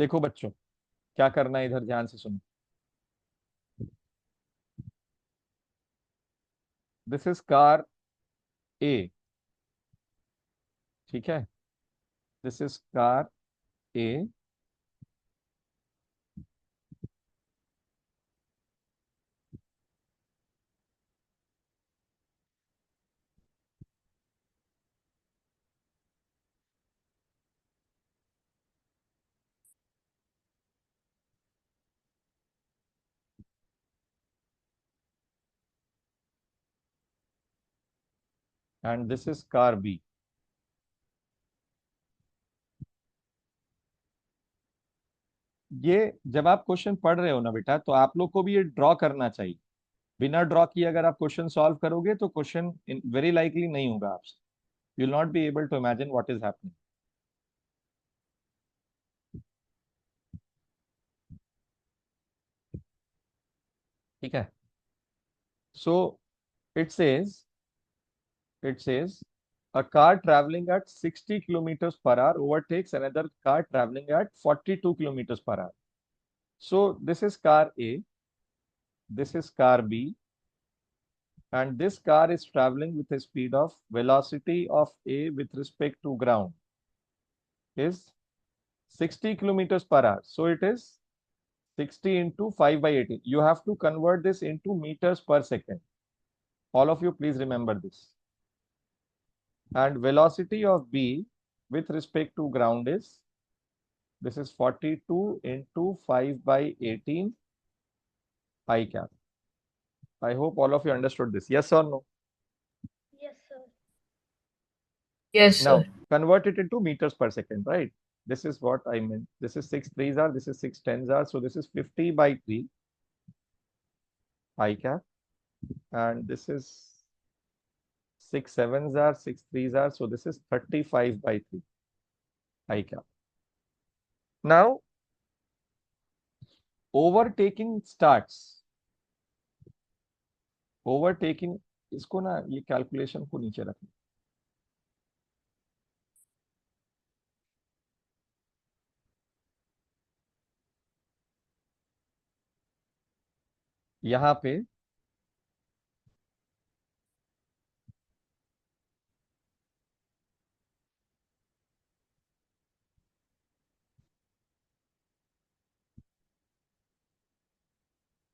देखो बच्चों, क्या करना है इधर ध्यान से सुनो। दिस इज कार ए, ठीक है। This is car A and this is car B. ये जब आप क्वेश्चन पढ़ रहे हो ना बेटा, तो आप लोग को भी ये ड्रॉ करना चाहिए। बिना ड्रॉ किए अगर आप क्वेश्चन सॉल्व करोगे तो क्वेश्चन वेरी लाइकली नहीं होगा आपसे। You will not be able to imagine what is happening. ठीक है। So it says a car traveling at 60 kilometers per hour overtakes another car traveling at 42 kilometers per hour. So this is car A, this is car B, and this car is traveling with a speed of velocity of A with respect to ground is 60 kilometers per hour. So it is 60 into 5 by 18. You have to convert this into meters per second. All of you, please remember this. And velocity of B with respect to ground is, this is 42 into 5 by 18 I cap. I hope all of you understood this. Yes or no? Yes, sir. Yes, sir. Now, convert it into meters per second, right? This is what I meant. This is 6 threes are, this is 6 tens are. So this is 50 by 3 I cap. And this is 6 sevens are, 6 threes are. So this is 35 by 3 I cap. Now, overtaking starts. Overtaking, इसको ना ये calculation को नीचे रखना। यहाँ पे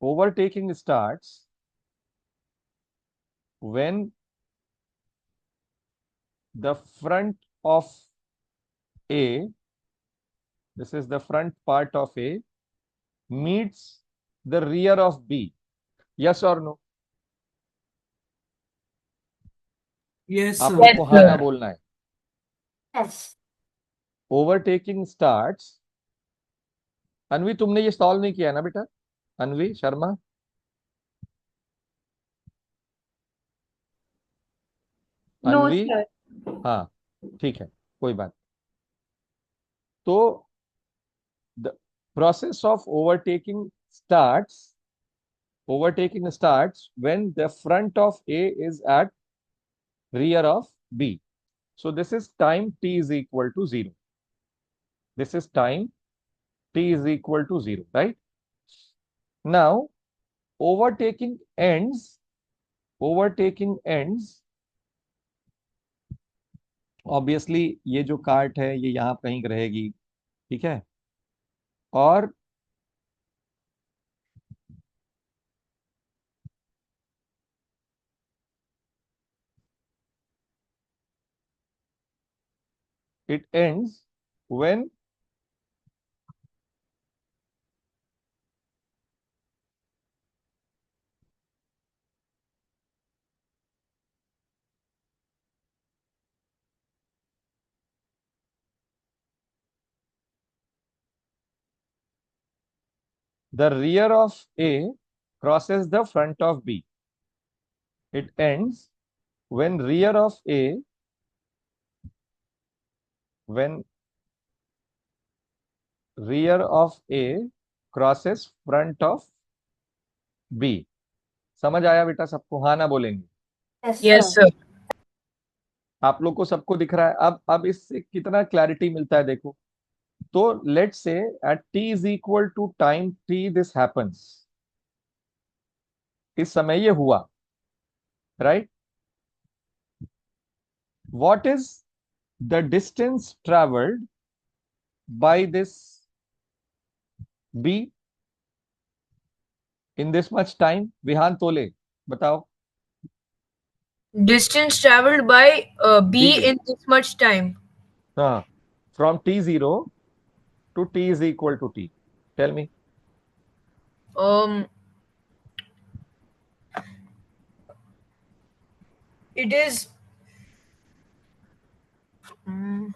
overtaking starts when the front of A, this is the front part of A, meets the rear of B. Yes or no? Yes, आप sir. लोग को Yes, हाँ ना sir. बोलना है। Yes. ओवरटेकिंग स्टार्ट्स, अनवी तुमने ये सॉल्व नहीं किया ना बेटा? अनवी शर्मा, No, अनवी, sir. हाँ ठीक है, कोई बात। तो the process of overtaking starts when the front of A is at rear of B. So this is time t is equal to 0. This is time t is equal to 0, right? Now, overtaking ends, obviously ये जो cart है ये यहाँ कहीं रहेगी, ठीक है। और it ends when the rear of A crosses the front of B. It ends when when rear of A crosses front of B. समझ आया बेटा सबको? हाँ ना बोलेंगे? Yes, Yes, sir. sir. आप लोग को सबको दिख रहा है? अब इससे कितना क्लैरिटी मिलता है देखो। तो let's say at t is equal to time t this happens, इस समय ये हुआ, right? What is the distance travelled by this b in this much time? Vihaan Tole बताओ। Distance traveled by B B. in this much time. हाँ, from t0 to t is equal to t. Tell me. Um, it is mm,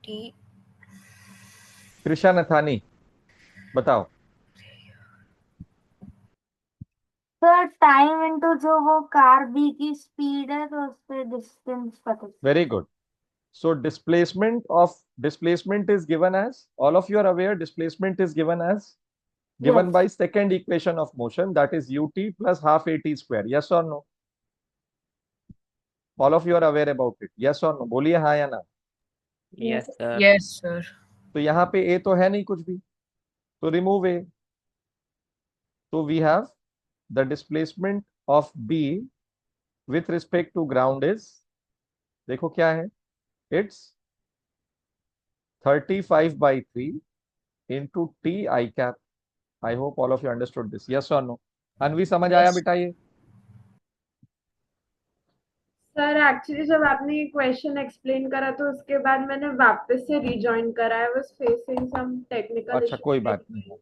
T. Krisha Nathani बताओ। Sir time into जो वो car B की speed है तो उस पे डिस्टेंस पता चल- very good. So displacement is given as, all of you are aware, displacement is given Yes. by second equation of motion, that is ut plus half at square. Yes or no? All of you are aware about it. Yes or no? बोलिए हाँ या ना। Yes, sir. Yes, sir. तो यहाँ पे a तो है नहीं कुछ भी, तो रिमूव a। तो we have the displacement of b with respect to ground is, देखो क्या है, it's 35/3 into t I cap. I hope all of you understood this. Yes or no? अनवी समझ आया Yes. बेटा ये? सर एक्चुअली जब आपने ये क्वेश्चन एक्सप्लेन करा तो उसके बाद मैंने वापस से रिजॉइन करा। I was facing some technical अच्छा कोई बात नहीं।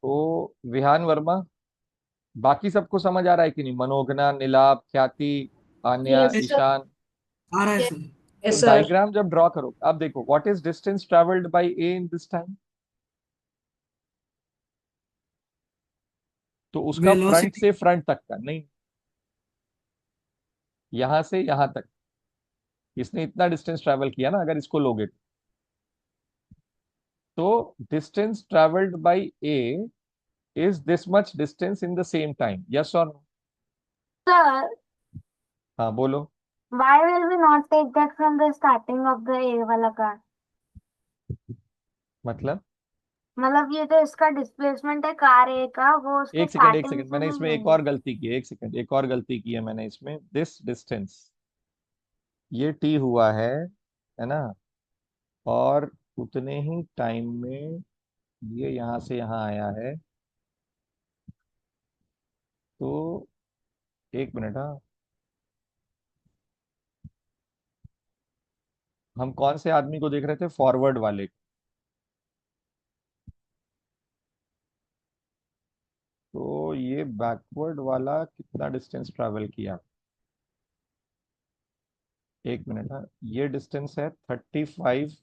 तो विहान वर्मा, बाकी सबको समझ आ रहा है कि नहीं? मनोगना, नीलाभ, ख्याति, आन्या, Yes, sir. ईशान। आ रहा है सर। तो Yes, sir. डायग्राम जब ड्रॉ करो, अब देखो what is distance travelled bye A in this time, तो उसका फ्रंट वेलोसिटी से फ्रंट तक का नहीं, यहां से यहां तक इसने इतना डिस्टेंस ट्रेवल किया ना, अगर इसको लोगे तो distance travelled bye A is this much distance in the same time. Yes और नो? Sir, हाँ बोलो। why will we not take that from the starting of the A वाला कार? मतलब मतलब ये जो इसका डिस्प्लेसमेंट है कार ए का वो उसके एक स्टार्टिंग सेकंड, से मैंने नहीं इसमें एक लेंगे। और गलती की है, एक सेकंड, एक और गलती की है मैंने इसमें। दिस डिस्टेंस, ये टी हुआ है ना, और उतने ही टाइम में ये यहां से यहां आया है, तो एक मिनट। हाँ, हम कौन से आदमी को देख रहे थे? फॉरवर्ड वाले। तो ये बैकवर्ड वाला कितना डिस्टेंस ट्रैवल किया? एक मिनट। हाँ, ये डिस्टेंस है 35,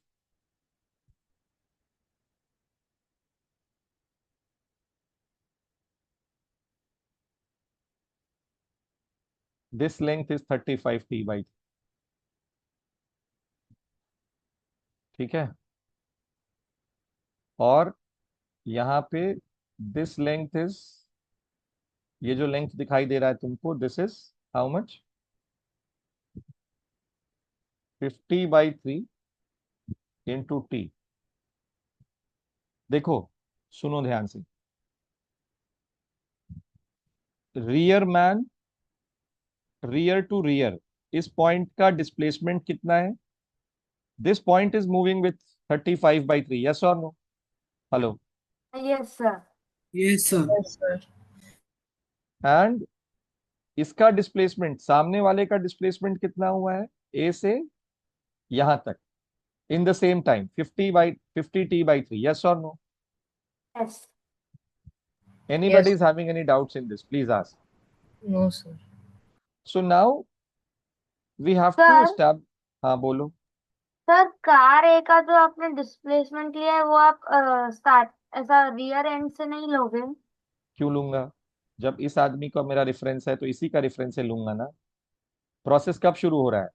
दिस लेंथ इज 35 t/, ठीक है? और यहाँ पे दिस लेंथ इज, ये जो लेंथ दिखाई दे रहा है तुमको, this is how much? 50/3 into T. देखो, सुनो ध्यान से, rear man, rear to rear, इस पॉइंट का डिस्प्लेसमेंट कितना है? This point is moving with 35/3। Yes और no? Hello? Yes sir. Yes sir. Yes, sir. And इसका डिस्प्लेसमेंट, सामने वाले का डिस्प्लेसमेंट कितना हुआ है ए से यहां तक in the same time? 50/50 t/3। Yes और no? Yes. Anybody Yes. is having any doubts in this? Please ask. No, sir. So now we have to sir establish. हाँ बोलो। सर कार ए का जो आपने डिस्प्लेसमेंट लिया है वो आप स्टार्ट ऐसा रियर एंड से नहीं लोगे? क्यों लूंगा? जब इस आदमी का मेरा रेफरेंस है तो इसी का रेफरेंस से लूंगा ना। प्रोसेस कब शुरू हो रहा है?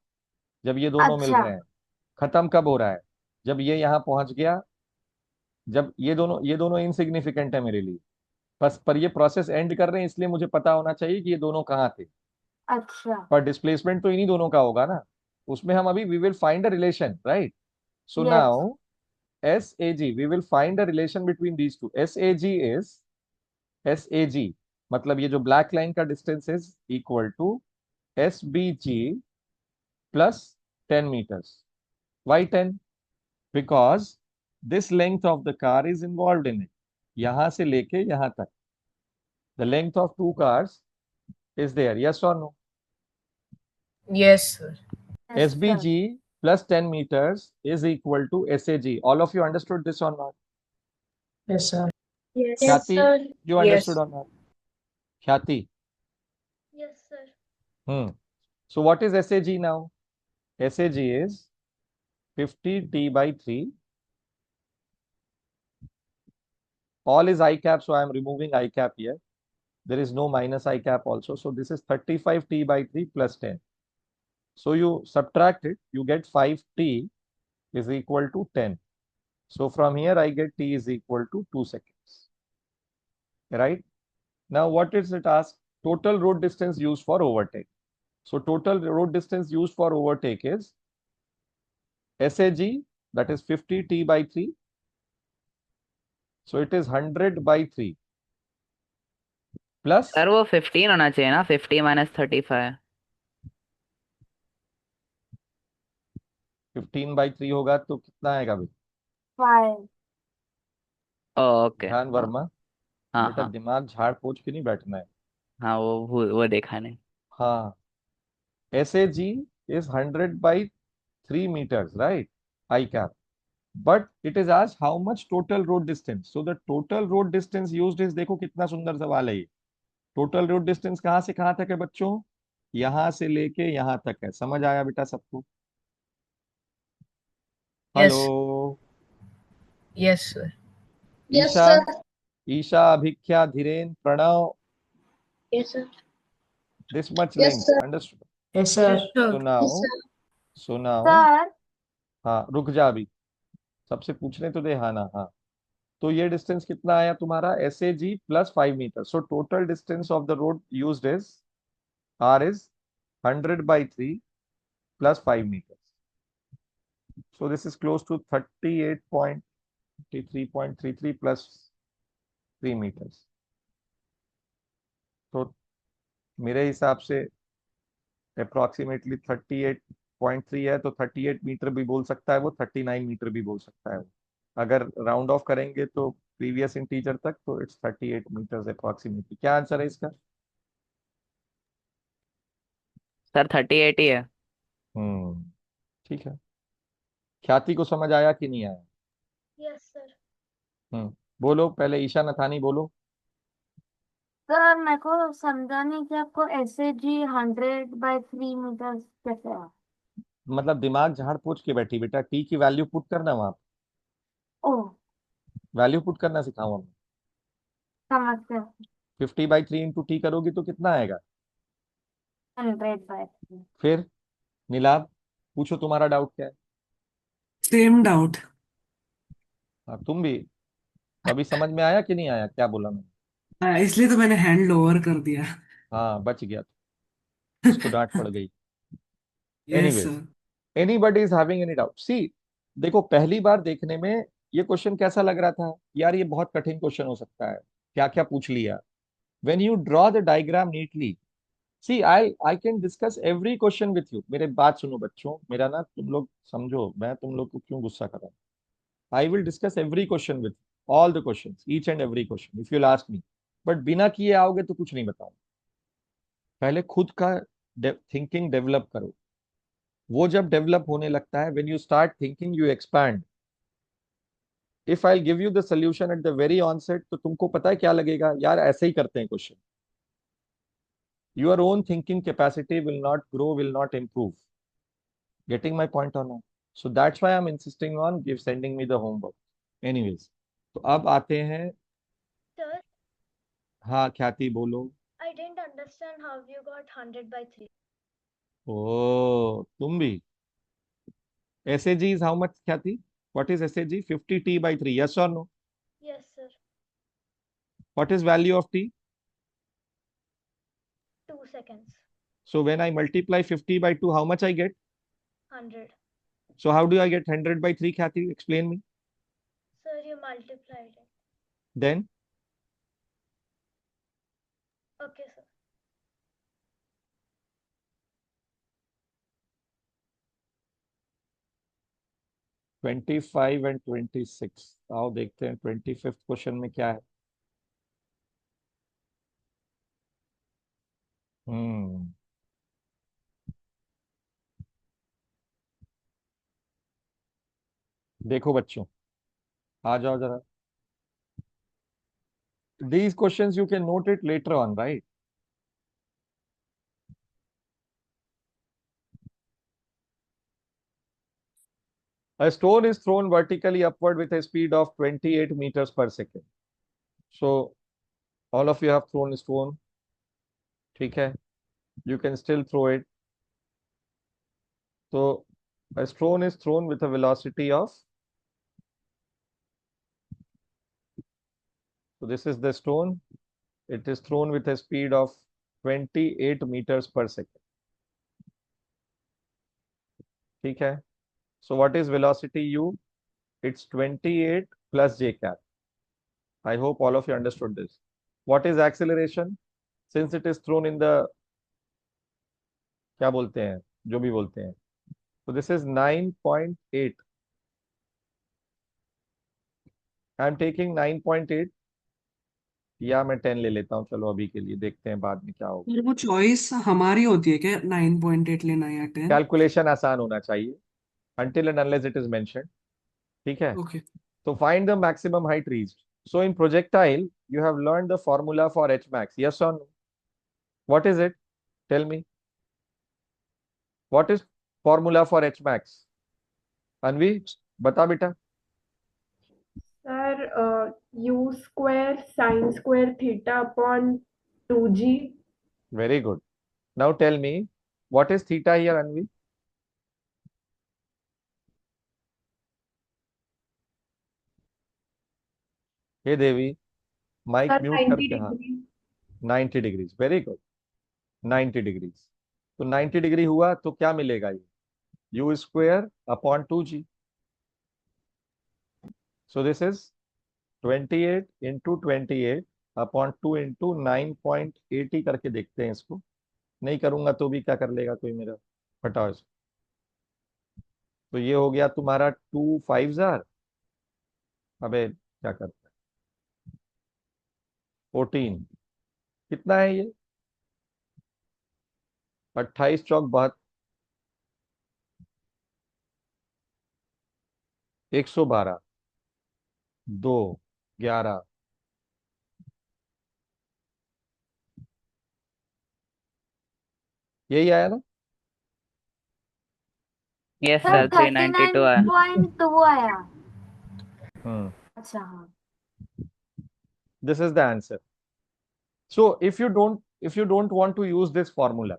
जब ये दोनों मिल अच्छा। रहे हैं। खत्म कब हो रहा है? जब ये यहाँ पहुंच गया, जब ये दोनों इनसिग्निफिकेंट है मेरे लिए, बस, पर ये प्रोसेस एंड कर रहे हैं, इसलिए मुझे पता होना चाहिए कि ये दोनों कहाँ थे। अच्छा पर डिस्प्लेसमेंट तो इन्हीं दोनों का होगा ना, उसमें हम अभी we will find a relation, right? So yes now SAG, we will find a relation between these two. SAG मतलब ये जो ब्लैक लाइन का distance is equal to SBG plus 10 meters. Why 10? Because this length of the car is involved in it. यहां से लेके यहां तक the length of two cars is there. Yes or no? Yes, sir. Yes sir SBG plus 10 meters is equal to SAG. All of you understood this or not? Yes, sir. Yes Khyati, you understood Yes. or not? Khyati. Yes sir Hmm. So what is SAG now? SAG is 50T by 3. All is I cap, so I am removing I cap here. There is no minus I cap also. So this is 35T by 3 plus 10. So you subtract it, you get 5T is equal to 10. So from here I get T is equal to 2 seconds. Right? Now what is it asked? Total road distance used for overtake. So total road distance used for overtake is SAG, that is 50T by 3. So it is 100 by 3 plus sir वो 15 होना चाहिए ना, 50 minus 35। 15 by 3 होगा तो कितना आएगा भाई? 5 okay. ध्यान वर्मा, हाँ बेटा हाँ दिमाग झाड़ पोंछ के नहीं बैठना है। हाँ, वो देखा नहीं। हाँ, SAG is 100 by 3 meters, right? I cap. But it is asked how much total road distance. So the total road distance used is, देखो कितना सुंदर सवाल है ये। टोटल रोड डिस्टेंस कहाँ से कहाँ तक है बच्चों? यहां से लेके यहां तक है। समझ आया बेटा सबको? Hello Yes. Yes, sir. Isha, Isha, Abhikhya, Dhiren, Pranav, Yes, sir. this much Yes, length, sir. understood? Yes, sir. So now, so now, sir हाँ रुक जा अभी, सबसे पूछने तो दे। हाँ ना, हाँ। तो ये डिस्टेंस कितना आया तुम्हारा? SAG plus 5 metre. So total distance of the road used is R is 100 by 3 plus 5 meters. So this is close to 38.33 plus 3 meters. तो मेरे हिसाब से अप्रोक्सीमेटली 38.3 है, तो 38 मीटर भी बोल सकता है वो, 39 मीटर भी बोल सकता है वो। अगर राउंड ऑफ करेंगे तो प्रीवियस इंटीजर तक, तो इट्स 38 मीटर्स अप्रोक्सीमेटली। क्या आंसर है इसका? सर 38 ही है। ठीक है। ख्याति को समझ आया कि नहीं आया? Yes, sir. बोलो पहले, ईशा नथानी बोलो। सर मेरे को समझा नहीं कि आपको SAG 100/3 मीटर कैसे है। मतलब दिमाग झाड़ पोंछ के बैठी बेटा, टी की वैल्यू पुट करना, वहां ओह वैल्यू पुट करना सिखाऊं हमने। समझ गया 50/3 इंटू टी करोगी तो कितना आएगा? 100/3 फिर नीलाभ, पूछो तुम्हारा डाउट क्या है? Same doubt. हाँ, तुम भी। तो अभी समझ में आया कि नहीं आया क्या बोला मैंने? इसलिए तो मैंने हैंड लोअर कर दिया। हाँ, बच गया तो। इसको डांट पड़ गई। Yes anyways, sir. Anybody is having any doubt? See, देखो पहली बार देखने में ये क्वेश्चन कैसा लग रहा था? यार ये बहुत कठिन क्वेश्चन हो सकता है, क्या क्या पूछ लिया। When you draw the diagram neatly, see I can discuss every question with you. मेरे बात सुनो बच्चों, मेरा ना तुम लोग समझो, मैं तुम लोग को क्यों गुस्सा कर रहा हूँ। I will discuss every question with all the questions, each and every question if you ask me. But बिना किए आओगे तो कुछ नहीं बताऊं। पहले खुद का थिंकिंग डेवलप करो। वो जब डेवलप होने लगता है, when you start thinking you expand. If I give you the solution at the very onset, तो तुमको पता है क्या लगेगा? यार ऐसे ही करते हैं question. Your own thinking capacity will not grow, will not improve. Getting my point or not? So that's why I'm insisting on sending me the homework. Anyways, तो अब आते हैं। Sir, हाँ ख्याति बोलो। I didn't understand how you got 100/3. ओ तुम भी। SAG is how much ख्याति? What is SAG? 50T by 3. Yes or no? Yes, sir. What is value of T? 2 seconds. So when I multiply 50 by 2, how much I get? 100. So how do I get 100 by 3, Kathy? Explain me. Sir, you multiplied it. Then Okay, sir. 25 and 26. आओ देखते हैं 25th question में क्या है. देखो बच्चों, आ जाओ जरा. These questions you can note it later on, right? A stone is thrown vertically upward with a speed of 28 meters per second. So all of you have thrown a stone. ठीक है? You can still throw it. So a stone is thrown with a velocity of. So this is the stone. It is thrown with a speed of 28 meters per second. ठीक है? So what is velocity u? It's 28 plus j cap. I hope all of you understood this. What is acceleration? Since it is thrown in the, क्या बोलते हैं, जो भी बोलते हैं. So this is 9.8. I am taking 9.8 या मैं 10 ले लेता हूँ. चलो अभी के लिए, देखते हैं बाद में क्या होगा. और वो चॉइस हमारी होती है क्या 9.8 लेना या 10? कैलकुलेशन आसान होना चाहिए. Until and unless it is mentioned. ठीक है? Okay. So find the maximum height reached. So in projectile, you have learned the formula for H max. Yes or no? What is it? Tell me. What is formula for H max? Anvi, बता बेटा. Sir u square sin square theta upon 2g. Very good. Now tell me, what is theta here, Anvi? Hey Devi, mic sir mute 90 करके. हाँ, degree. 90 degrees. Very good. 90 degrees. तो 90 degree हुआ तो क्या मिलेगा ये? U square upon 2g. So this is 28 into 28 upon 2 into 9.80 करके देखते हैं इसको. नहीं करूंगा तो भी क्या कर लेगा कोई मेरा. हटाओ इसको. तो ये हो गया तुम्हारा 2 5 जार. अबे क्या करता है? 14. कितना है ये? 28 चौक 112. 2 11. यही आया ना? यस सर सर 392 आया. 39.2 आया. हम्म. अच्छा हाँ. This is the answer. So if you don't want to use this formula,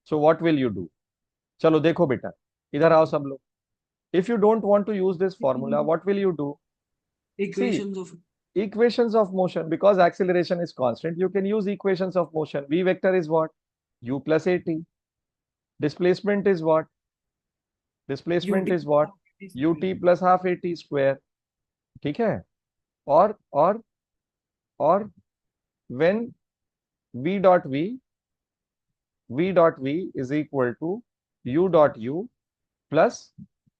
so what will you do? चलो देखो बेटा, इधर आओ सब लोग. If you don't want to use this formula, what will you do? Equations of Equations of motion, because acceleration is constant, you can use equations of motion. V vector is what? U plus AT. Displacement is what? Displacement is what? UT plus half AT square. ठीक है? और when V dot V is equal to U dot U plus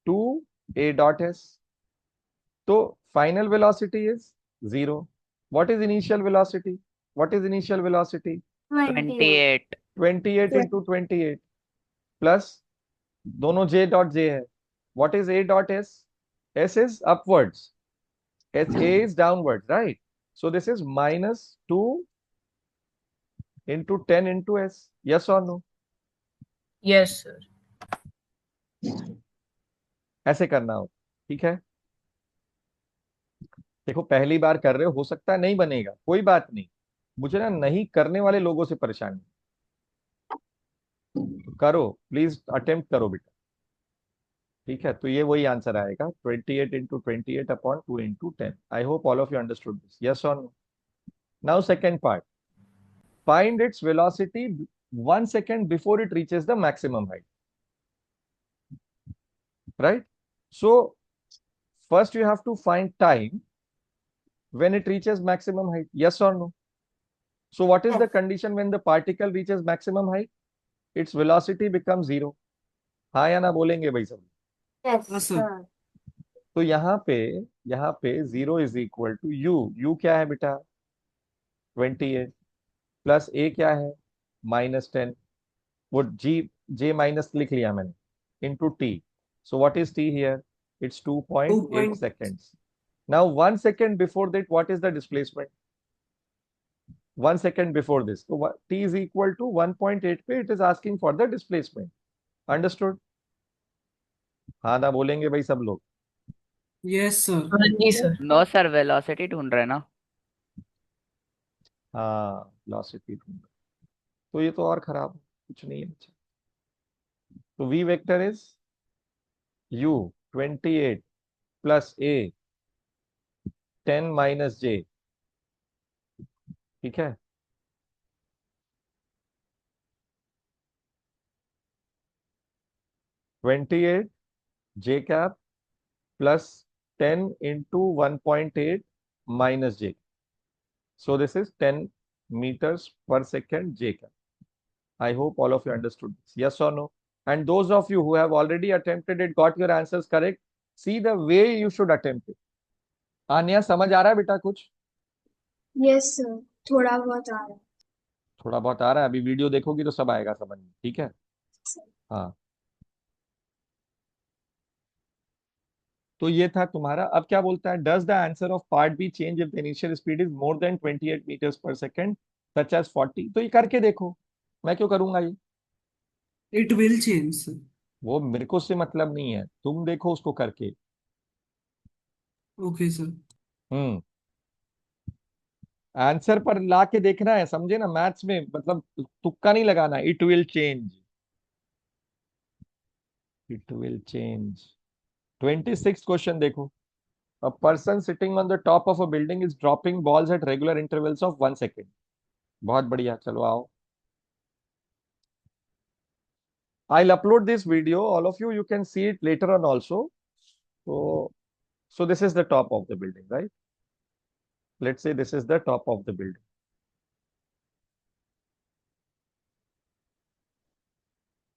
2A dot S. So final velocity is 0. What is initial velocity? 28. 28. 28 into 28 plus दोनों J dot J है. What is A dot S? S is upwards. A is downwards, right? So this is minus 2 into 10 into S. Yes or no? Yes, sir. ऐसे करना हो. ठीक है? देखो पहली बार कर रहे हो सकता है नहीं बनेगा, कोई बात नहीं. मुझे ना नहीं करने वाले लोगों से परेशानी. करो, प्लीज अटेम्प्ट करो बेटा. ठीक है? तो ये वही आंसर आएगा 28 into 28 upon 2 into 10. I hope all of you understood this. Yes or no? Now second part. Find its velocity 1 second before it reaches the maximum height, right? So first you have to find time when it reaches maximum height, yes or no? So what is the Yes. condition when the particle reaches maximum height? Its velocity becomes 0. हाँ या ना बोलेंगे भाई सब? Yes, हाँ sir. sir. तो यहाँ पे 0 इज इक्वल टू यू क्या है बेटा? 28 प्लस ए क्या है? -10. वो जे माइनस लिख लिया मैंने, into T. So what is T here? It's 2.8 seconds. Now 1 second before that, what is the displacement? 1 second before this. So t is equal to 1.8 पे it is asking for the displacement. Understood? हाँ ना बोलेंगे भाई सब लोग? Yes sir. हाँ जी sir. No sir, velocity ढूंढ रहे ना। हाँ, velocity ढूंढ. तो ये तो और खराब है, कुछ नहीं है बच्चा. तो v vector is u 28 plus a 10 minus j. ठीक है. (28) j cap plus 10 into 1.8 minus j. So this is 10 meters per second j cap. I hope all of you understood this. Yes or no? And those of you who have already attempted it, got your answers correct, see the way you should attempt it. Anya, समझ आ रहा है बेटा कुछ? Yes sir, थोड़ा बहुत आ रहा है। थोड़ा बहुत आ रहा है. अभी वीडियो देखोगी तो सब आएगा समझ में. ठीक है. हाँ, तो ये था तुम्हारा. अब क्या बोलता है? Does the answer of part B change if the initial speed is more than 28 meters per second such as 40? तो ये करके देखो. मैं क्यों करूंगा ये? It will change sir. वो मेरे को से मतलब नहीं है, तुम देखो उसको करके. Okay sir. हम्म. आंसर पर ला के देखना है, समझे ना? मैथ्स में मतलब तुक्का नहीं लगाना. It will change, it will change. 26th question देखो. A person sitting on the top of a building is dropping balls at regular intervals of 1 second. बहुत बढ़िया. चलो आओ. I'll upload this video. All of you, you can see it later on also. So this is the top of the building, right? Let's say this is the top of the building.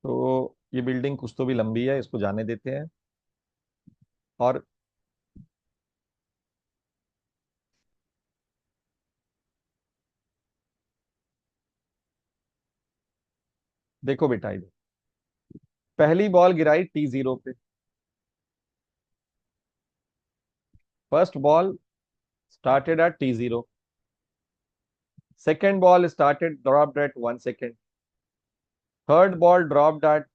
तो ये building कुछ तो भी लंबी है, इसको जाने देते हैं. और देखो बेटा, इधर पहली बॉल गिराई T0 पे. First ball started at T0. Second ball dropped at 1 second. Third ball dropped at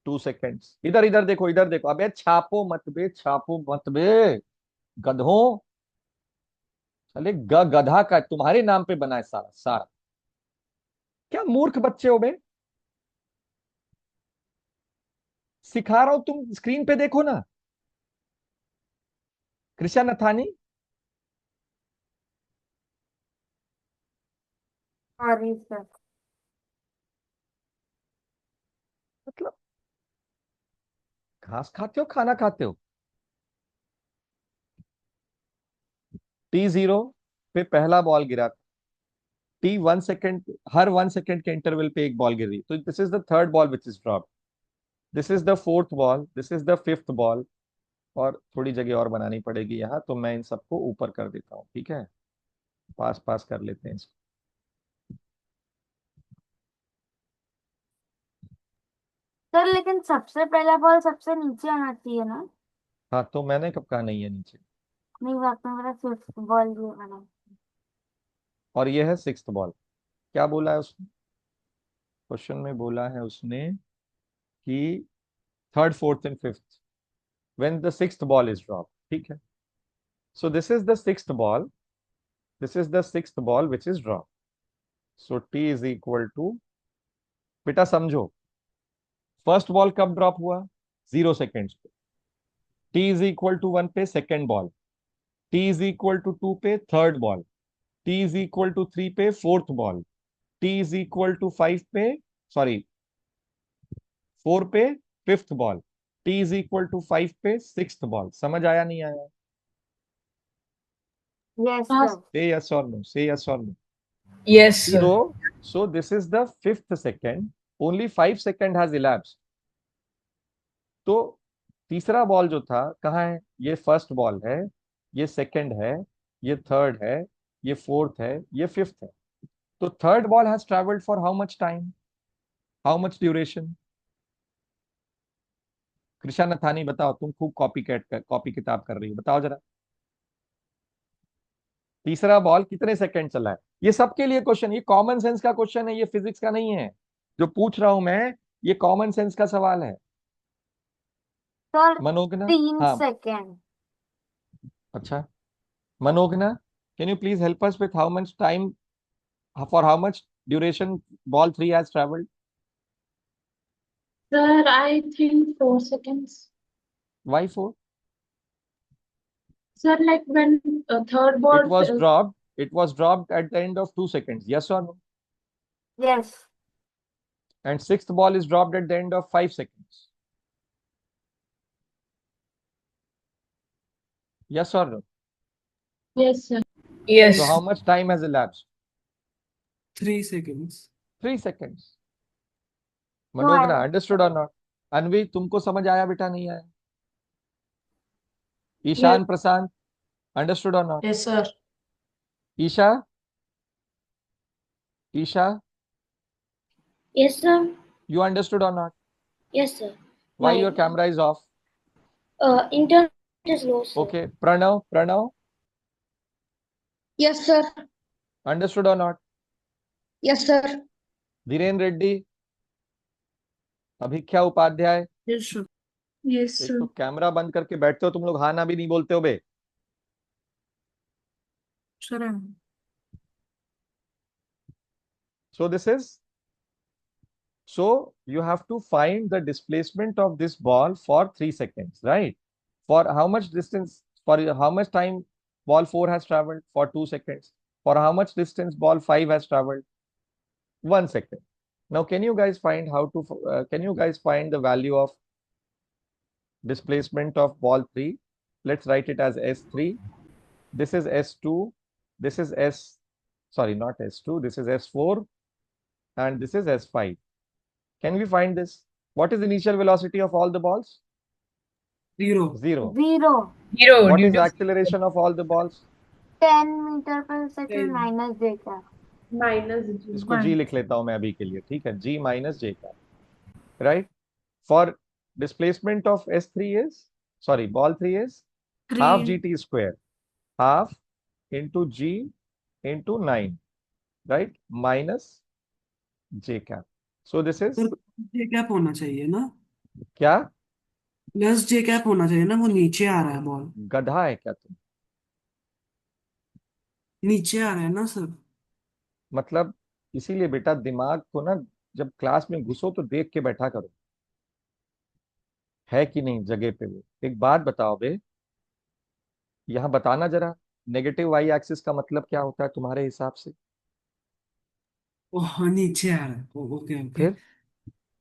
2 seconds. इधर इधर देखो, इधर देखो. अबे छापो मत बे, छापो मत बे गधों. चले गधा का तुम्हारे नाम पे बना है सारा सारा. क्या मूर्ख बच्चे हो बे. सिखा रहा हूं, तुम स्क्रीन पे देखो ना. कृष्णा नथानी. Sorry, sir. मतलब घास खाते हो, खाना खाते हो? T0 पे पहला बॉल गिरा. T1 सेकेंड, हर 1 सेकेंड के इंटरवल पे एक बॉल गिर रही. तो this is the third ball which is drop. This is the fourth ball. This is the fifth ball. और थोड़ी जगह और बनानी पड़ेगी यहाँ, तो मैं इन सबको ऊपर कर देता हूँ. ठीक है, पास पास कर लेते हैं इसको. सर लेकिन सबसे पहला बॉल सबसे नीचे आना चाहिए ना? हाँ, तो मैंने कब कहा नहीं है नीचे? नहीं, आपने मेरा फिफ्थ बॉल भी आना. और ये है सिक्स्थ बॉल. क्या बोला है उसने? क्वेश्चन में बोला है उसने कि third, fourth and fifth when the sixth ball is drop. ठीक है. So this is the sixth ball. This is the sixth ball which is drop. So T is equal to, बेटा समझो, फर्स्ट बॉल कब drop हुआ? 0 seconds पे. T is equal to 1 पे second ball. T is equal to 2 पे third ball. T is equal to 3 पे fourth ball. t is equal to 5 पे, sorry 4 पे fifth ball, t is equal to 5 पे sixth ball. समझ आया नहीं आया? Yes, हाँ, sir. Say yes or no. Say yes or no. Yes, sir. So this is the fifth second. Only 5 second has elapsed. तो तीसरा ball जो था कहाँ है? ये फर्स्ट बॉल है, ये सेकंड है, ये थर्ड है, ये फोर्थ है, ये फिफ्थ है। तो third ball has travelled for how much time, how much duration? Krisha Nathani बताओ, तुम खूब कॉपी किताब कर रही हो, बताओ जरा। तीसरा बॉल कितने सेकंड चला है? ये सबके लिए क्वेश्चन, ये कॉमन सेंस का क्वेश्चन है, ये फिजिक्स का नहीं है जो पूछ रहा हूं मैं, ये कॉमन सेंस का सवाल है। Sir, मनोगना, 3 हाँ seconds. अच्छा, Manogna, can you please help us with how much time, for how much duration ball 3 has travelled? Sir, I think 4 seconds. Why 4? Sir, like when third It ball, was dropped at the end of 2 seconds, yes or no? Yes. And sixth ball is dropped at the end of 5 seconds, yes or no? yes, sir. Yes. So how much time has elapsed? 3 seconds. 3 seconds. No, Manogna, I- understood or not? Anvi, तुमको समझ आया बेटा, नहीं आया? Ishaan Prashant, understood or not? Yes, sir. Isha, Isha, Yes, sir. you understood or not? Yes, sir. Why Why? your camera is off? Internet is low, sir. Okay, Pranav, Yes, sir. understood or not? Yes, sir. Dhiren Reddy, Abhikhya Upadhyay, Yes, sir. Yes, एक तो camera बंद करके बैठते हो तुम लोग, हाँ ना भी नहीं बोलते हो बे। Sir. So this is, so you have to find the displacement of this ball for 3 seconds, right? For how much distance, for how much time ball 4 has traveled? For 2 seconds. For how much distance ball 5 has traveled? 1 second. Now, can you guys find the value of displacement of ball 3? Let's write it as S3. This is S2. This is not S2. This is S4. And this is S5. Can we find this? What is the initial velocity of all the balls? 0. 0. 0. Zero. What due is the to- acceleration of all the balls? 10 meter per second 10. minus j cap. minus g. इसको g लिख लेता हूं मैं अभी के लिए, ठीक है? g minus j cap, right? For displacement of ball 3 is half gt square, half into g into 9, right? Minus j cap. So this is sir J cap होना चाहिए ना, क्या? प्लस जे कैप होना चाहिए ना, वो नीचे आ रहा है बॉल, गधा है क्या तुम? नीचे आ रहा है ना सर। मतलब इसीलिए बेटा दिमाग को ना, जब क्लास में घुसो तो देख के बैठा करो, है कि नहीं जगह पे वो। एक बात बताओ बे, यहाँ बताना जरा, नेगेटिव वाई एक्सिस का मतलब क्या होता है तुम्हारे हिसाब से? ओह नीचे आ रहा है, ओके ओके फिर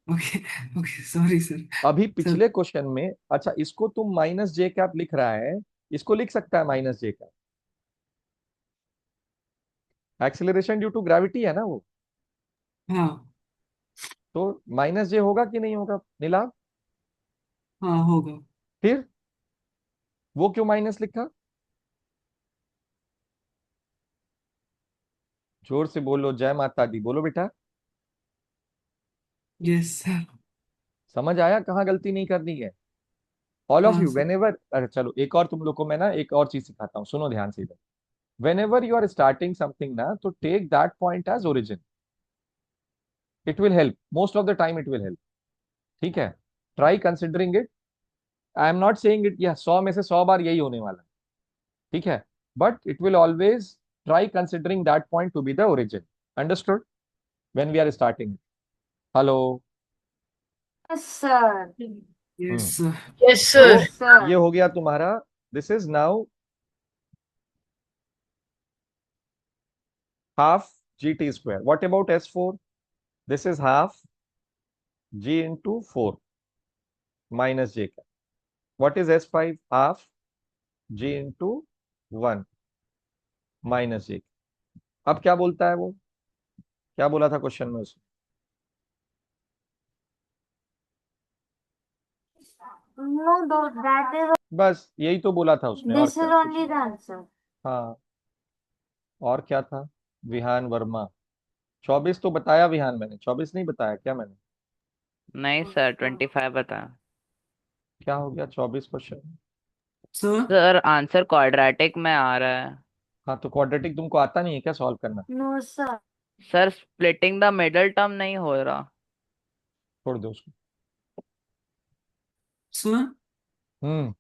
ओके ओके, सॉरी सर। अभी सर पिछले क्वेश्चन में, अच्छा इसको तुम माइनस जे कैप लिख रहा है, इसको लिख सकता है minus J cap, acceleration due to gravity है ना वो, हाँ तो माइनस जे होगा कि नहीं होगा नीलाभ? हाँ होगा। फिर वो क्यों माइनस लिखा? जोर से बोलो, जय माता दी बोलो बेटा। Yes sir. समझ आया कहाँ गलती नहीं करनी है? ऑल ऑफ हाँ यू, सर। वेनेवर, अरे चलो एक और तुम लोग को मैं ना एक और चीज सिखाता हूँ, सुनो ध्यान से इधर। Whenever you are starting something ना, तो take that point as origin, it will help, most of the time it will help, ठीक है? Try considering it, I am not saying it, या 100 में से 100 बार यही होने वाला है, ठीक है? But it will always try considering that point to be the origin, understood? When we are starting. Hello, Yes, sir. Yes sir. Yes, sir. Yes, sir. ये हो गया तुम्हारा, this is now half gt square. What about S4? This is half g into 4 minus j cap. What is S5? Half g into 1 minus j. अब क्या बोलता है वो? क्या बोला था क्वेश्चन में उसने? No, that is बस यही तो बोला था उसने, और this क्या? is कुछ only नहीं। the answer. हाँ, और क्या था? विहान वर्मा। 24 तो बताया विहान, मैंने 24 नहीं बताया क्या मैंने? नहीं सर 25 बताया। क्या हो गया? 24 question. Sir sir answer quadratic में आ रहा है। हाँ, तो क्वाड्रेटिक तुमको आता नहीं है क्या सॉल्व करना? No, sir. Sir splitting the middle term नहीं हो रहा। छोड़ दो उसको। सर हम्म।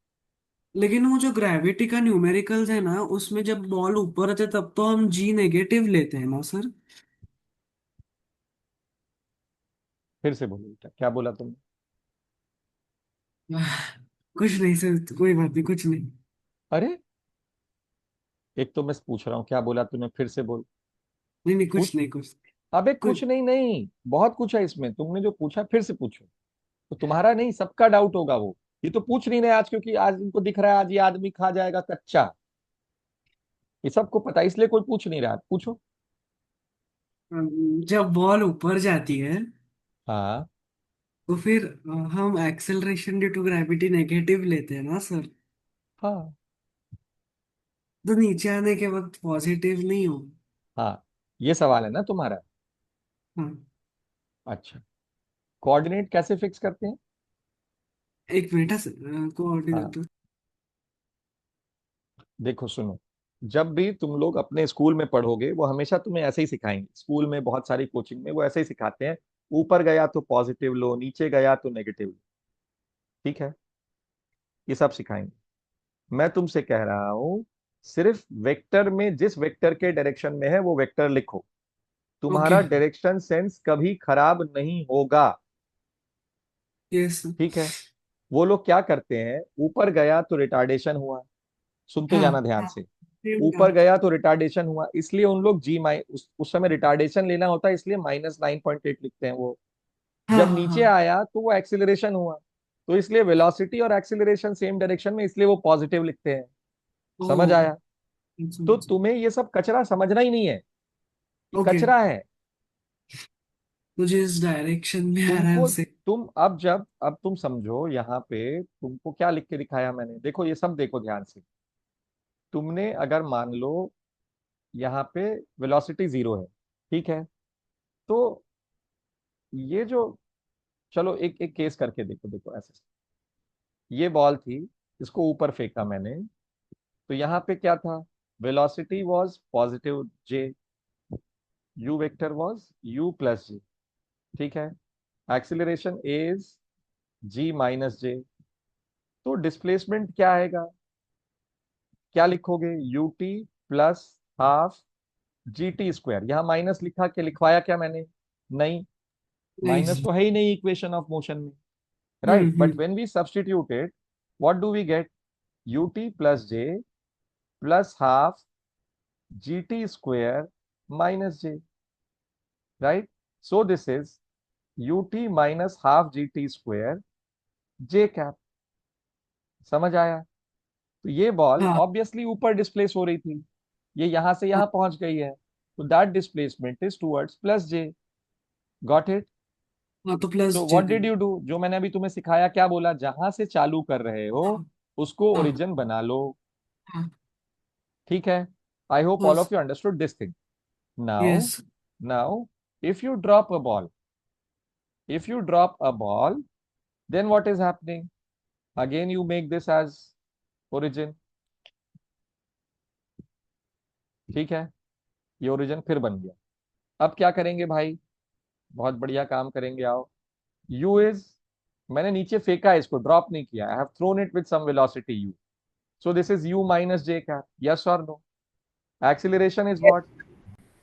लेकिन वो जो ग्रेविटी का न्यूमेरिकल्स है ना, उसमें जब बॉल ऊपर आते तब तो हम जी नेगेटिव लेते हैं ना सर? फिर से बोलो बेटा, क्या बोला तुमने? कुछ नहीं सर, कोई बात नहीं, कुछ नहीं। अरे, एक तो मैं पूछ रहा हूँ क्या बोला तूने, फिर से बोल। नहीं नहीं, पूछ। कुछ नहीं, कुछ अबे कुछ कुछ नहीं, नहीं बहुत कुछ है इसमें, तुमने जो पूछा फिर से पूछो। तो तुम्हारा नहीं, सबका डाउट होगा वो। ये तो पूछ नहीं रहे आज, क्योंकि आज इनको दिख रहा है आज ये आदमी खा जाएगा कच्चा। ये सबको पता है, इसलिए कोई पूछ नहीं रहा। पूछो। जब बॉल ऊपर जाती है हाँ तो फिर हम acceleration due to gravity negative लेते हैं ना सर? हाँ तो नीचे आने के वक्त पॉजिटिव नहीं हो? हाँ, ये सवाल है ना तुम्हारा? हाँ। अच्छा, कोऑर्डिनेट कैसे फिक्स करते हैं? एक मिनट हाँ, कोऑर्डिनेट तो। देखो सुनो, जब भी तुम लोग अपने स्कूल में पढ़ोगे वो हमेशा तुम्हें ऐसे ही सिखाएंगे। स्कूल में बहुत सारी कोचिंग में वो ऐसे ही सिखाते हैं। ऊपर गया तो पॉजिटिव लो, नीचे गया तो नेगेटिव लो। ठीक है, ये सब सिखाएंगे। मैं तुमसे कह रहा हूं, सिर्फ वेक्टर में जिस वेक्टर के डायरेक्शन में है वो वेक्टर लिखो। ओके। तुम्हारा डायरेक्शन सेंस कभी खराब नहीं होगा। यस। ठीक है। वो लोग क्या करते हैं, ऊपर गया तो रिटार्डेशन हुआ। सुनते हाँ, जाना ध्यान से। सेम ऊपर गया तो रिटार्डेशन हुआ, इसलिए उन लोग जी माइ उस समय रिटार्डेशन लेना होता है, इसलिए -9.8 लिखते हैं वो। हाँ जब हाँ नीचे हाँ। आया तो वो एक्सिलरेशन हुआ, तो इसलिए वेलोसिटी और एक्सिलरेशन सेम डायरेक्शन में, इसलिए वो पॉजिटिव लिखते हैं। ओ। समझ आया? तो समझ। तुम्हें ये सब कचरा समझना ही नहीं है, ये ओके। कचरा है। मुझे इस डायरेक्शन में आ रहा है तुमको उसे। तुम अब तुम समझो, यहाँ पे तुमको क्या लिख के दिखाया मैंने, देखो ये सब देखो ध्यान से। तुमने अगर मान लो यहाँ पे वेलोसिटी 0 है, ठीक है, तो ये जो, चलो एक एक केस करके देखो। देखो ऐसे, ये बॉल थी, इसको ऊपर फेंका मैंने, तो यहाँ पे क्या था? Velocity was positive J, U vector was U plus J. ठीक है। Acceleration is G minus J. तो डिस्प्लेसमेंट क्या आएगा? क्या लिखोगे? U T plus half G T square. यहाँ माइनस लिखा के लिखवाया क्या मैंने? नहीं, नहीं माइनस सर। तो है ही नहीं इक्वेशन ऑफ मोशन में। Right, but hmm. When we substitute it, what do we get? U T plus J plus half G T square minus J. Right, so this is U T minus half G T square J cap. समझ आया? तो ये ball हाँ obviously ऊपर displace हो रही थी, ये यहां से हाँ यहां पहुंच गई है, तो that displacement is towards plus J. Got it? हाँ, तो प्लस सो जे व्हाट कर। Did you do? जो मैंने अभी तुम्हें सिखाया, क्या बोला? जहां से चालू कर रहे हो हाँ उसको हाँ ओरिजिन बना लो। हाँ। ठीक है। आई होप ऑल बस। Of you understood this thing. Now, yes. Now if you drop a ball, if you drop a ball, then what is happening? Again you make this as origin। ठीक है, ये origin फिर बन गया। अब क्या करेंगे भाई? बहुत बढ़िया काम करेंगे, आओ। u इज, मैंने नीचे फेंका है, इसको ड्रॉप नहीं किया, I have thrown it with some velocity u, so this is u minus j cap, yes or no? Acceleration is what?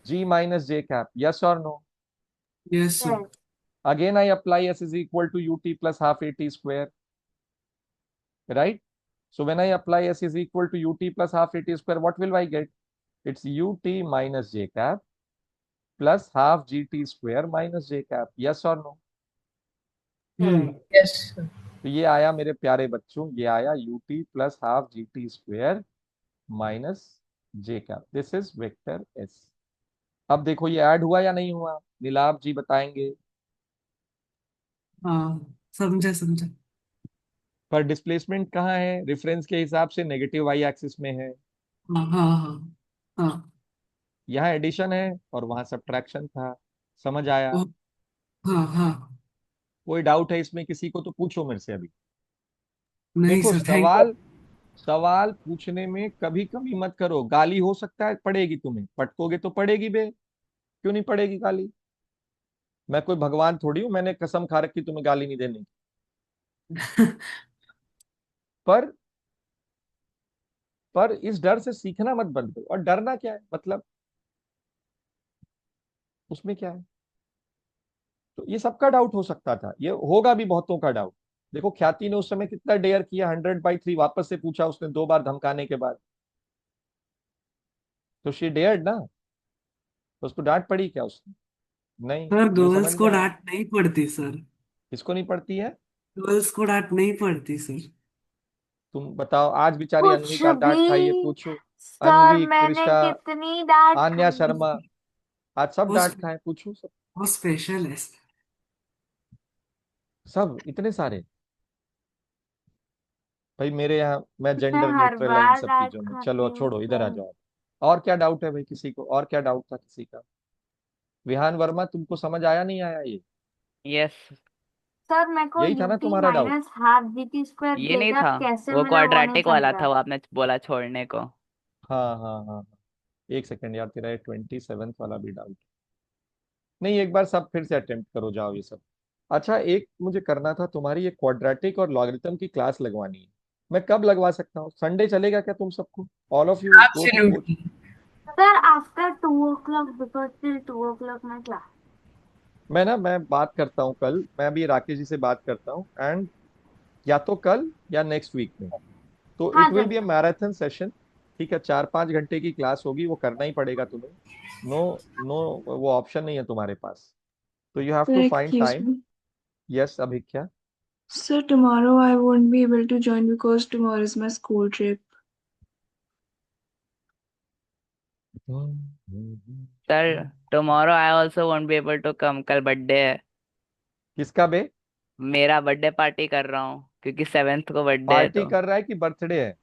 g minus j cap, yes or no? Yes sir. Yes. Again I apply s is equal to ut plus half at square, right? So when I apply s is equal to ut plus half at square, what will I get? It's ut minus j cap plus half G T square minus J cap, yes और no? Yes, sir. तो ये आया मेरे प्यारे बच्चों, ये आया you T plus half G T square minus J cap, this is vector S. अब देखो ये ऐड हुआ या नहीं हुआ, नीलाभ जी बताएंगे। हाँ, समझा समझा। पर डिस्प्लेसमेंट कहाँ है, रेफरेंस के हिसाब से नेगेटिव वाई एक्सिस में है। हाँ हाँ हाँ हाँ। यहाँ एडिशन है और वहां सब्ट्रैक्शन था, समझ आया? हाँ हाँ हाँ। कोई डाउट है इसमें किसी को तो पूछो मेरे से अभी। नहीं देखो सर, थैंक यू। सवाल सवाल पूछने में कभी कमी मत करो, गाली हो सकता है पड़ेगी, तुम्हें पटकोगे तो पड़ेगी बे, क्यों नहीं पड़ेगी गाली? मैं कोई भगवान थोड़ी हूं, मैंने कसम खा रखी तुम्हें गाली नहीं देने की। पर पर इस डर से सीखना मत बंद करो। और डरना क्या है मतलब, उसमें क्या है? तो ये सबका डाउट हो सकता था, ये होगा भी बहुतों का डाउट। देखो ख्याति ने उस समय कितना डेयर किया, 100/3 वापस से पूछा उसने 2 बार धमकाने के बाद। तो शी डेयर्ड ना, तो उसको डांट पड़ी क्या उसने? नहीं, सर तुम्हें समझ गर्ल्स में को आया? डांट नहीं पड़ती सर। किसको नहीं पड़ती है? गर्ल्स को डांट नहीं पड़ती सर। तुम बताओ, आज बेचारी अन्वी कुछ का डांट खाई है, भी पूछो। सर, अन्वी, मैंने कृषा, कितनी डांट आन्या खाई। शर्मा, आज सब वो डांट खाए, पूछो सब। वो स्पेशल है सर। सब इतने सारे। भाई मेरे यहाँ मैं मैं जेंडर हर न्यूट्रल है इन बार सब डांट चीजों में। खाती चलो हूँ छोड़ो, इधर आ सर। जाओ। और क्या डाउट है भाई किसी को, और क्या डाउट था किसी का? विहान वर्मा, तुमको समझ आया नहीं आया ये? यस। सर मेरे को यही था ना यूटी तुम्हारा doubt? Minus half GT square ये जे नहीं था, कैप कैसे वो मिला वो नहीं क्वाड्रेटिक वाला समझा। था, वो आपने बोला छोड़ने को। हाँ हाँ हाँ हाँ। एक सेकंड यार, तेरा 27th वाला भी डाउट। नहीं, एक बार सब फिर से अटेम्प्ट करो, जाओ ये सब। अच्छा, एक मुझे करना था, तुम्हारी ये क्वाड्रेटिक और लॉगरिथम की क्लास लगवानी है। मैं कब लगवा सकता हूँ, संडे चलेगा क्या तुम सबको? All of you go. Absolutely. Sir after 2 o'clock, because till 2 o'clock my class. मैं बात करता हूँ कल, मैं अभी राकेश जी से बात करता हूँ, एंड या तो कल या नेक्स्ट वीक में। तो हाँ इट विल बी अ चलेगा। Marathon session. ठीक है, 4-5 घंटे की क्लास होगी, वो करना ही पड़ेगा तुम्हें। नो नो, वो ऑप्शन नहीं है तुम्हारे पास। तो you have Sir, to find excuse time. me. Yes Abhigya. Sir, tomorrow I won't be able to join because tomorrow is my school trip. Sir tomorrow I also won't be able to come, कल birthday है। किसका बे? मेरा birthday party कर रहा हूँ क्योंकि 7th को birthday है, पार्टी तो कर रहा है कि बर्थडे है?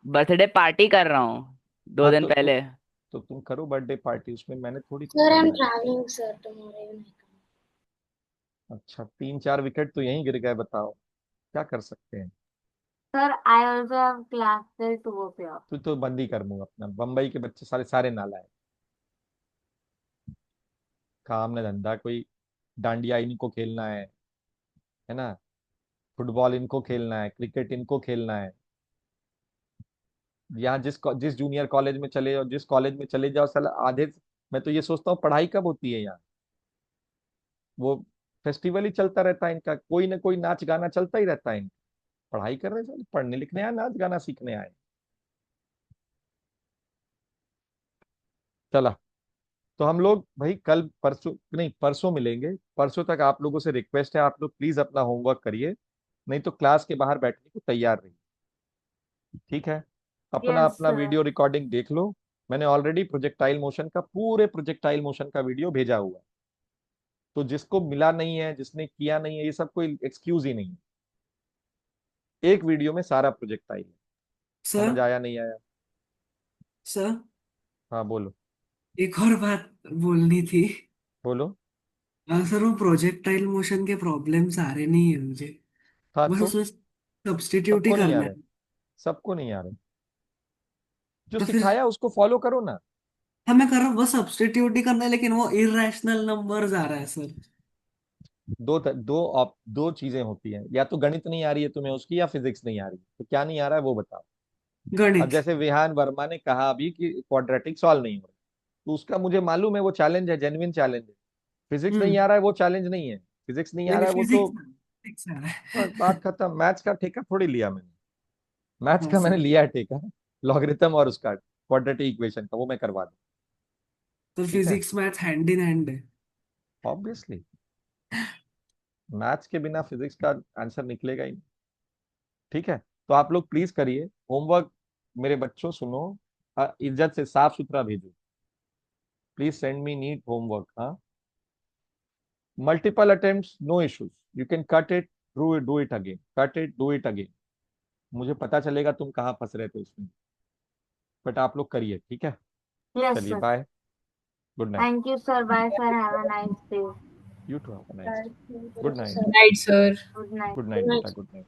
बर्थडे पार्टी कर रहा हूँ दो हाँ दिन तो पहले। तुम करो बर्थडे पार्टी, उसमें मैंने थोड़ी कुछ Sir, I'm करना है। traveling, sir, tomorrow evening. अच्छा, 3-4 विकेट तो यहीं गिर गए, बताओ क्या कर सकते हैं? Sir I also have class till 2 o'clock. तो बंद ही कर दूंगा अपना, बम्बई के बच्चे सारे सारे नाला है, काम न धंधा कोई। डांडिया इनको खेलना है ना? फुटबॉल इनको खेलना है, क्रिकेट इनको खेलना है। यहाँ जिस जूनियर कॉलेज में चले जाओ, जिस कॉलेज में चले जाओ साला आधे। मैं तो ये सोचता हूँ पढ़ाई कब होती है यहाँ? वो फेस्टिवल ही चलता रहता है इनका, कोई ना कोई नाच गाना चलता ही रहता है इनका। पढ़ाई कर रहे हैं साले, पढ़ने लिखने आए, नाच गाना सीखने आए। चला, तो हम लोग भाई कल परसों नहीं, परसों मिलेंगे। परसों तक आप लोगों से रिक्वेस्ट है, आप लोग प्लीज अपना होमवर्क करिए, नहीं तो क्लास के बाहर बैठने को तैयार रहिए। ठीक है? अपना यस अपना सर। वीडियो रिकॉर्डिंग देख लो। मैंने ऑलरेडी प्रोजेक्टाइल मोशन का, पूरे प्रोजेक्टाइल मोशन का वीडियो भेजा हुआ है। तो जिसको मिला नहीं है, जिसने किया नहीं है, ये सब कोई एक्सक्यूज ही नहीं है। एक वीडियो में सारा प्रोजेक्टाइल है। सर। समझ आया नहीं आया? सर, हाँ बोलो। एक और बात बोलनी थी। बोलो। सर, वो प्रोजेक्टाइल मोशन के प्रॉब्लम्स आ रहे नहीं है मुझे। हाँ बस तो उसमें सब्स्टिट्यूट ही सबको नहीं आ करना रहे, है। सबको नहीं आ रहे। जो तो फिर सिखाया उसको फॉलो करो ना। हाँ, मैं कर रहा हूँ, बस सब्स्टिट्यूट ही करना है, लेकिन वो इरेशनल नंबर्स आ रहा है सर। दो चीजें होती हैं, या तो गणित नहीं आ रही है तुम्हें उसकी, या फिजिक्स नहीं आ रही है। तो क्या नहीं आ रहा है वो बताओ। अब गणित। जैसे विहान वर्मा ने कहा अभी कि क्वाड्रेटिक सॉल्व नहीं हो रहा, तो उसका मुझे मालूम है वो चैलेंज है, जेन्युइन चैलेंज है। फिजिक्स नहीं आ हम्म। रहा है वो चैलेंज नहीं है। फिजिक्स नहीं आ लेकिन रहा है वो तो फिजिक्स फिजिक्स आ रहा बस है। बात खत्म। मैथ्स का ठेका थोड़ी लिया मैंने, मैथ्स हाँ का मैंने सर। लिया है ठेका। लॉगरिथम और उसका क्वाड्रेटिक इक्वेशन का वो मैं करवा दूं। तो ठीक है physics math hand in hand है। ऑब्वियसली मैथ्स के बिना फिजिक्स का आंसर निकलेगा ही नहीं। ठीक है, तो आप लोग प्लीज करिए होमवर्क। मेरे बच्चों सुनो, इज्जत से साफ सुथरा भेजो। Please send me neat homework. हाँ, multiple attempts no issues, you can cut it, do it again, cut it, do it again. मुझे पता चलेगा तुम कहाँ फंस रहे थे उसमें, बट आप लोग करिए। ठीक है, Yes, चलिए sir. Bye, good night. Thank you, sir. Bye, sir. Have a nice day. You too have a nice day. Good night, Right, sir. Good night. Good night बेटा, गुड नाइट।